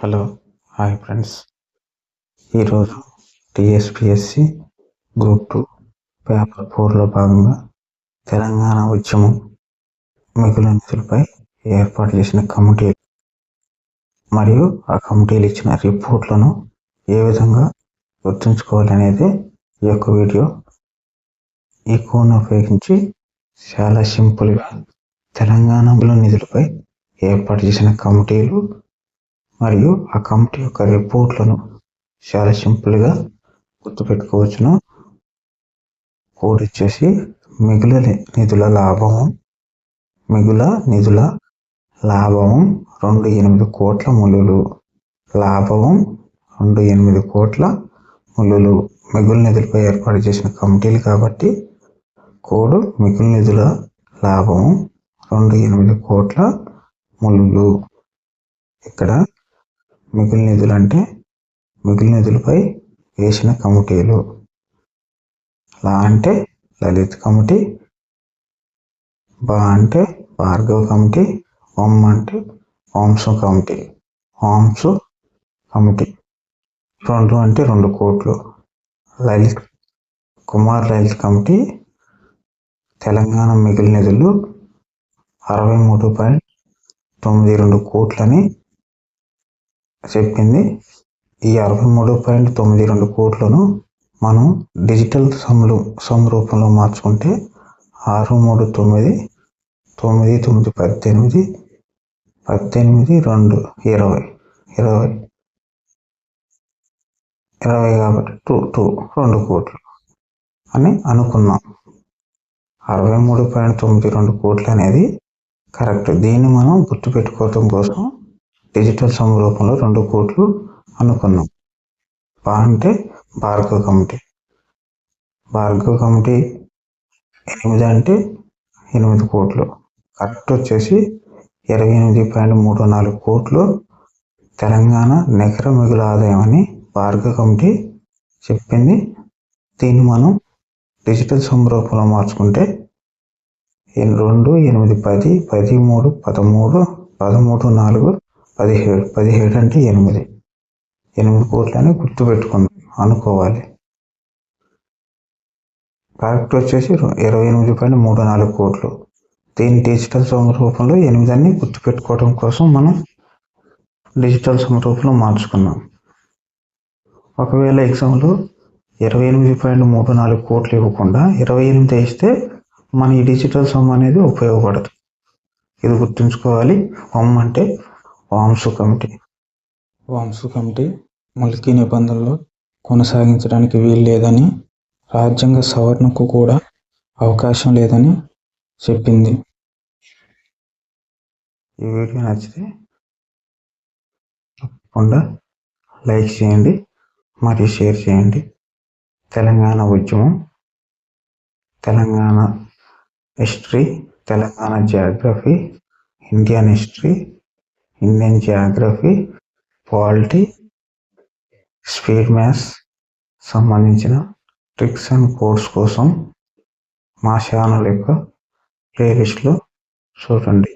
Hello, hi friends. ఈరోజు TSPSC group 2 paper 4లో భాగంగా తెలంగాణ ఉద్యమం మిగులు నిధులపై ఏర్పాటు చేసిన కమిటీ మరియు ఆ కమిటీలు ఇచ్చిన రిపోర్ట్లను ఏ విధంగా గుర్తుంచుకోవాలనేది ఈ యొక్క వీడియో. ఈ కోడ్ను ఉపయోగించి చాలా సింపుల్గా తెలంగాణ మిగులు నిధులపై ఏర్పాటు చేసిన కమిటీలు మరియు ఆ కమిటీ యొక్క రిపోర్ట్లను చాలా సింపుల్గా గుర్తుపెట్టుకోవచ్చును. కోడ్ వచ్చేసి మిగులు నిధుల లాభము 28 కోట్ల ములులు. లాభము 28 కోట్ల ములులు. మిగులు నిధులపై ఏర్పాటు చేసిన కమిటీలు కాబట్టి కోడ్ మిగులు నిధుల లాభము 28 కోట్ల ములులు. ఇక్కడ మిగులు నిధులు అంటే మిగులు నిధులపై వేసిన కమిటీలు. లా అంటే లలిత్ కమిటీ, బా అంటే భార్గవ్ కమిటీ, ఓం అంటే ఓంసు కమిటీ. 2 అంటే 2 కోట్లు. కుమార్ లలిత్ కమిటీ తెలంగాణ మిగులు నిధులు 63.92 కోట్లని చెప్పింది. ఈ 63.92 కోట్లను మనం డిజిటల్ సమ్ రూపంలో మార్చుకుంటే 639 2 20 కాబట్టి 2 కోట్లు అని అనుకున్నాం. 63.92 కోట్లు అనేది కరెక్ట్. దీన్ని మనం గుర్తుపెట్టుకోవడం కోసం డిజిటల్ సమ్ రూపంలో 2 కోట్లు అనుకున్నాం. బా అంటే భార్గవ్ కమిటీ 8 అంటే 8 కోట్లు. కరెక్ట్ వచ్చేసి 28.34 కోట్లు తెలంగాణ నికర మిగులు ఆదాయం అని భార్గవ్ కమిటీ చెప్పింది. దీన్ని మనం డిజిటల్ సమ్ రూపంలో మార్చుకుంటే 2, 8, 10, 13, 13, 4, 17 అంటే 8 కోట్లు అని అనుకోవాలి. కరెక్ట్ వచ్చేసి 28.34 కోట్లు. దీని డిజిటల్ సమ్ రూపంలో 8 అని గుర్తుపెట్టుకోవడం కోసం మనం డిజిటల్ సమ్ రూపంలో మార్చుకున్నాం. ఒకవేళ ఎగ్జామ్లో 28.34 కోట్లు ఇవ్వకుండా 28 ఇస్తే మన ఈ డిజిటల్ సమ్ అనేది ఉపయోగపడదు. ఇది గుర్తుంచుకోవాలి. ఓం అంటే ఓంసు కమిటీ ముల్కీ నిబంధనలు కొనసాగించడానికి వీలు లేదని, రాజ్యాంగ సవరణకు కూడా అవకాశం లేదని చెప్పింది. ఈ వీడియో నచ్చితే తప్పకుండా లైక్ చేయండి మరియు షేర్ చేయండి. తెలంగాణ ఉద్యమం, Telangana history, Telangana Geography, Indian history, Indian Geography, polity, speed maths సంబంధించిన ట్రిక్స్ అండ్ కోడ్స్ కోసం మా ఛానల్ యొక్క ప్లేలిస్ట్లో చూడండి.